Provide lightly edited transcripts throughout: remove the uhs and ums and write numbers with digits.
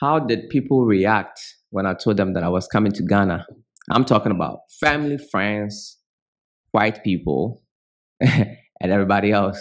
How did people react when I told them that I was coming to Ghana? I'm talking about family, friends, white people, and everybody else.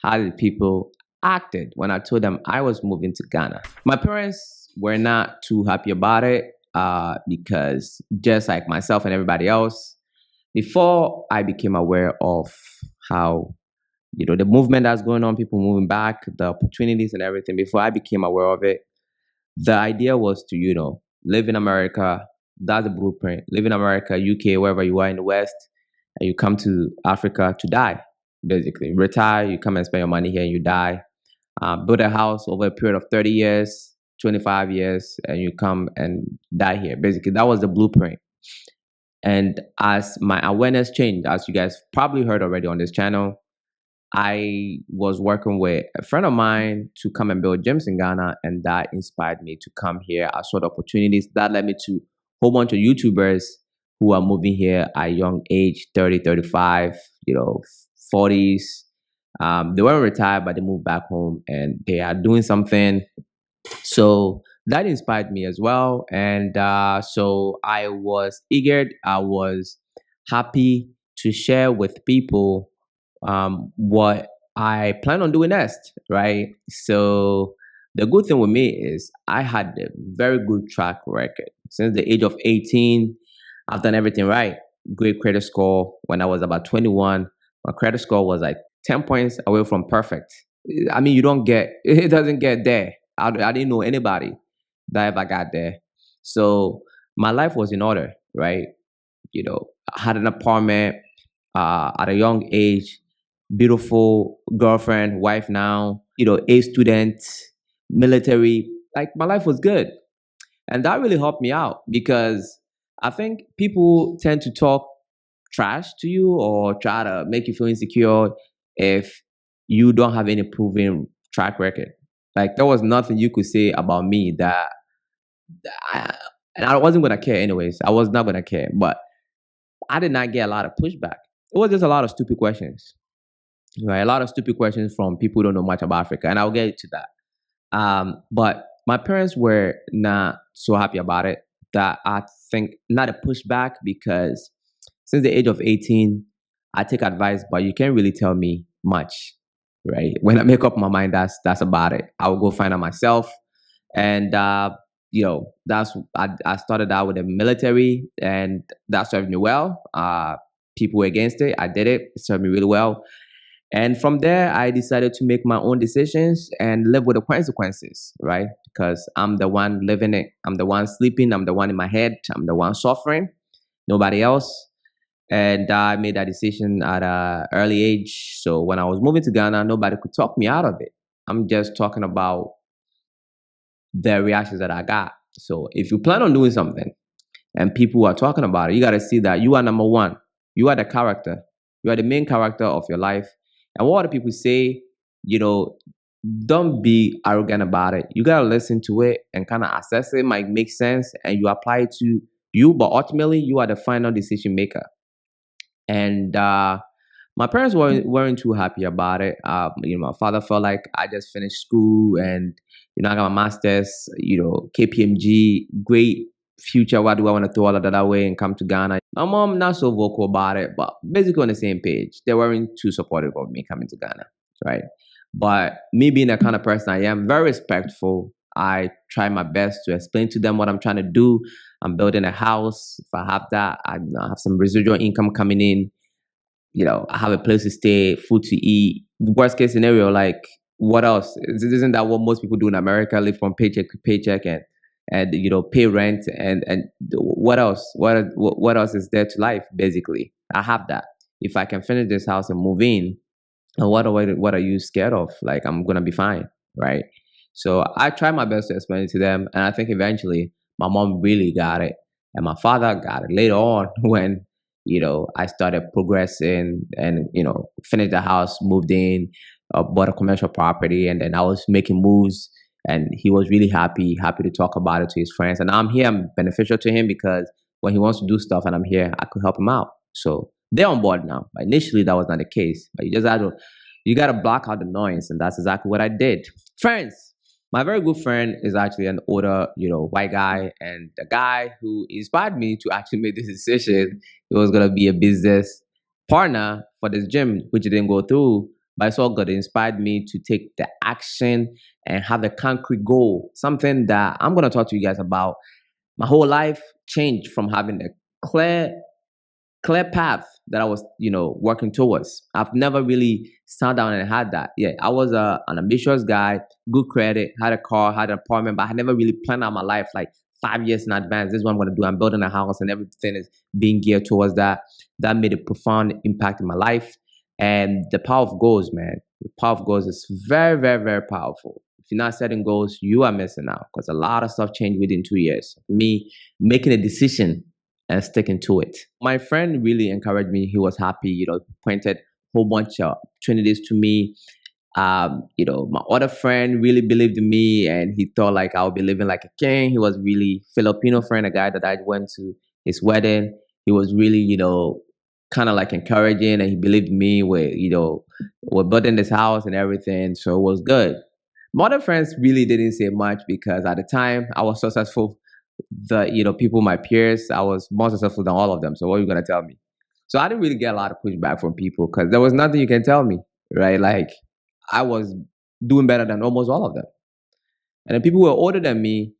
How did people acted when I told them I was moving to Ghana? My parents were not too happy about it because just like myself and everybody else, before I became aware of how the movement that's going on, people moving back, the opportunities and everything, before I became aware of it, the idea was to, live in America. That's the blueprint. Live in America, UK, wherever you are in the West, and you come to Africa to die, basically. Retire, you come and spend your money here and you die. Build a house over a period of 30 years, 25 years, and you come and die here. Basically, that was the blueprint. And as my awareness changed, as you guys probably heard already on this channel, I was working with a friend of mine to come and build gyms in Ghana, and that inspired me to come here. I saw the opportunities that led me to a whole bunch of YouTubers who are moving here at a young age, 30, 35, 40s. They weren't retired, but they moved back home and they are doing something. So that inspired me as well. And so I was eager, I was happy to share with people what I plan on doing next, right? So the good thing with me is I had a very good track record. Since the age of 18, I've done everything right. Great credit score. When I was about 21, my credit score was like 10 points away from perfect. I mean, you don't get, it doesn't get there. I didn't know anybody that ever got there. So my life was in order, right? I had an apartment at a young age, beautiful girlfriend, wife now, A student, military. Like my life was good. And that really helped me out because I think people tend to talk trash to you or try to make you feel insecure if you don't have any proven track record. Like there was nothing you could say about me that I, and I wasn't gonna care anyways. I was not gonna care, but I did not get a lot of pushback. It was just a lot of stupid questions, right? A lot of stupid questions from people who don't know much about Africa, and I'll get to that. But my parents were not so happy about it. That I think not a pushback because since the age of 18, I take advice, but you can't really tell me much, right? When I make up my mind, that's about it. I will go find out myself, and I started out with the military, and that served me well. People were against it. I did it. It served me really well. And from there, I decided to make my own decisions and live with the consequences, right? Because I'm the one living it. I'm the one sleeping. I'm the one in my head. I'm the one suffering. Nobody else. And I made that decision at an early age. So when I was moving to Ghana, nobody could talk me out of it. I'm just talking about the reactions that I got. So if you plan on doing something and people are talking about it, you got to see that you are number one. You are the character. You are the main character of your life. And what other people say, you know, don't be arrogant about it. You got to listen to it and kind of assess it, might make sense, and you apply it to you. But ultimately, you are the final decision maker. And my parents weren't too happy about it. My father felt like I just finished school and I got my master's. KPMG, great future. Why do I want to throw all of that away and come to Ghana? My mom not so vocal about it, but basically on the same page. They weren't too supportive of me coming to Ghana, right? But me being the kind of person I am, very respectful. I try my best to explain to them what I'm trying to do. I'm building a house. If I have that, I have some residual income coming in. I have a place to stay, food to eat. Worst case scenario, like what else? Isn't that what most people do in America? Live from paycheck to paycheck and pay rent and what else? What else is there to life? Basically, I have that. If I can finish this house and move in, and what are you scared of? Like I'm gonna be fine, right? So I try my best to explain it to them, and I think eventually my mom really got it, and my father got it later on when I started progressing and finished the house, moved in, bought a commercial property, and then I was making moves, and he was really happy to talk about it to his friends, and I'm here, I'm beneficial to him because when he wants to do stuff and I'm here, I could help him out. So they're on board now. But initially, that was not the case. But you got to block out the noise, and that's exactly what I did. Friends, My very good friend is actually an older, white guy, and the guy who inspired me to actually make this decision, he was gonna be a business partner for this gym, which didn't go through. But it's all good. It inspired me to take the action and have a concrete goal, something that I'm gonna talk to you guys about. My whole life changed from having a clear path that I was, working towards. I've never really sat down and had that. Yeah, I was an ambitious guy, good credit, had a car, had an apartment, but I had never really planned out my life like 5 years in advance. This is what I'm going to do. I'm building a house and everything is being geared towards that. That made a profound impact in my life. And the power of goals, man. The power of goals is very, very, very powerful. If you're not setting goals, you are missing out because a lot of stuff changed within 2 years. Me making a decision and sticking to it. My friend really encouraged me. He was happy, pointed a whole bunch of opportunities to me. My other friend really believed in me and he thought like I'll be living like a king. He was really Filipino friend, a guy that I went to his wedding. He was really, kind of like encouraging and he believed in me. We're building this house and everything. So it was good. My other friends really didn't say much because at the time I was successful people, my peers, I was more successful than all of them. So what are you gonna tell me? So I didn't really get a lot of pushback from people because there was nothing you can tell me, right? Like I was doing better than almost all of them. And the people who were older than me,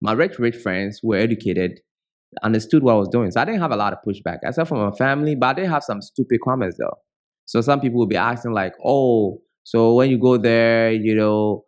my rich friends who were educated, understood what I was doing. So I didn't have a lot of pushback, except from my family, but I did have some stupid comments though. So some people would be asking like, "Oh, so when you go there, are you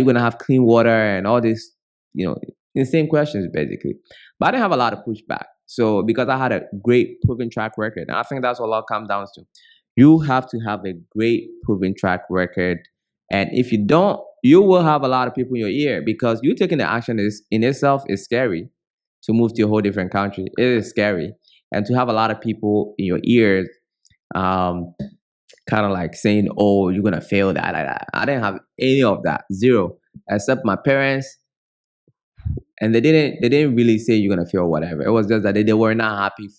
gonna have clean water and all this, you know, insane questions basically." But I didn't have a lot of pushback. So because I had a great proven track record, and I think that's what a lot comes down to. You have to have a great proven track record, and if you don't, you will have a lot of people in your ear because you taking the action is in itself is scary. To move to a whole different country, it is scary, and to have a lot of people in your ears, um, kind of like saying, "Oh, you're gonna fail that." I didn't have any of that, zero, except my parents, and they didn't really say you're gonna fail whatever. It was just that they were not happy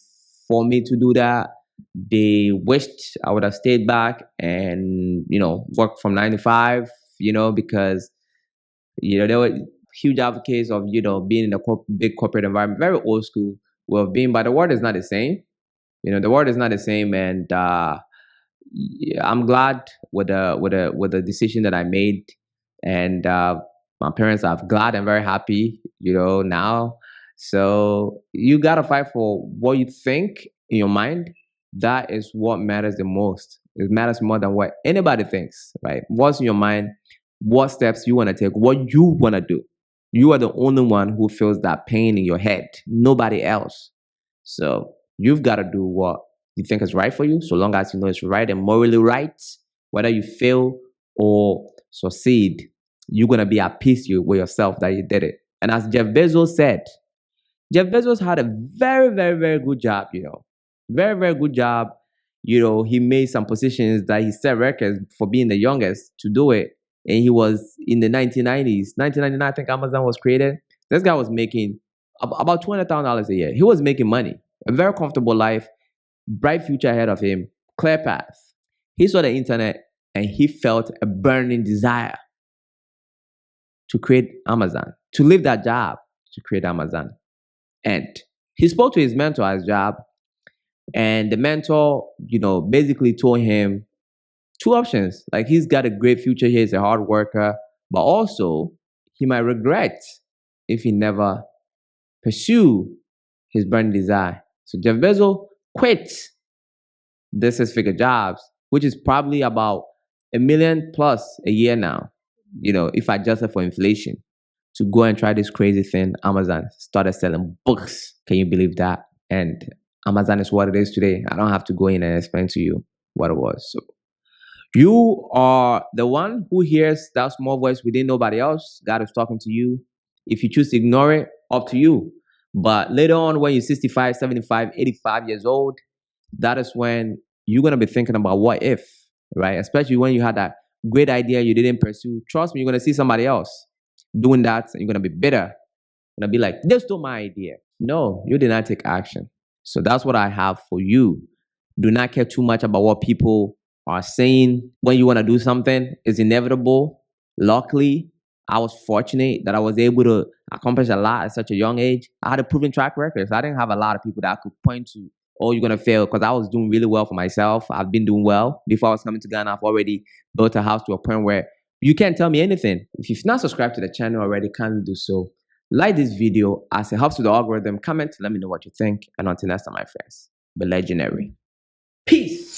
for me to do that. They wished I would have stayed back and worked from 9 to 5, because they were huge advocates of being in a big corporate environment, very old school way of being. But the world is not the same. The world is not the same, and yeah, I'm glad with the decision that I made, and my parents are glad and very happy. Now, so you gotta fight for what you think in your mind. That is what matters the most. It matters more than what anybody thinks, right? What's in your mind? What steps you want to take? What you want to do? You are the only one who feels that pain in your head. Nobody else. So you've got to do what you think is right for you, so long as you know it's right and morally right. Whether you fail or succeed, you're gonna be at peace with yourself that you did it. And as Jeff Bezos had a very, very, very good job. Very, very good job. He made some positions that he set records for being the youngest to do it. And he was in the 1990s, 1999. I think Amazon was created. This guy was making about $200,000 a year. He was making money, a very comfortable life, bright future ahead of him, clear path. He saw the internet and he felt a burning desire to create Amazon, to leave that job to create Amazon. And he spoke to his mentor at his job, and the mentor, basically told him two options. Like he's got a great future here, he's a hard worker, but also he might regret if he never pursue his burning desire. So Jeff Bezos quit the six-figure jobs, which is probably about 1 million plus a year now, if adjusted for inflation, to go and try this crazy thing. Amazon started selling books. Can you believe that? And Amazon is what it is today. I don't have to go in and explain to you what it was. So you are the one who hears that small voice within nobody else. God is talking to you. If you choose to ignore it, up to you. But later on, when you're 65, 75, 85 years old, that is when you're going to be thinking about what if, right? Especially when you had that great idea you didn't pursue. Trust me, you're going to see somebody else doing that and you're going to be bitter. You're going to be like, "This stole my idea." No, you did not take action. So that's what I have for you. Do not care too much about what people are saying when you want to do something. It's inevitable. Luckily, I was fortunate that I was able to accomplish a lot at such a young age. I had a proven track record. So I didn't have a lot of people that I could point to, oh, you're going to fail, because I was doing really well for myself. I've been doing well. Before I was coming to Ghana, I've already built a house to a point where you can't tell me anything. If you've not subscribed to the channel already, kindly do so. Like this video as it helps with the algorithm. Comment, let me know what you think. And until next time, my friends, be legendary. Peace.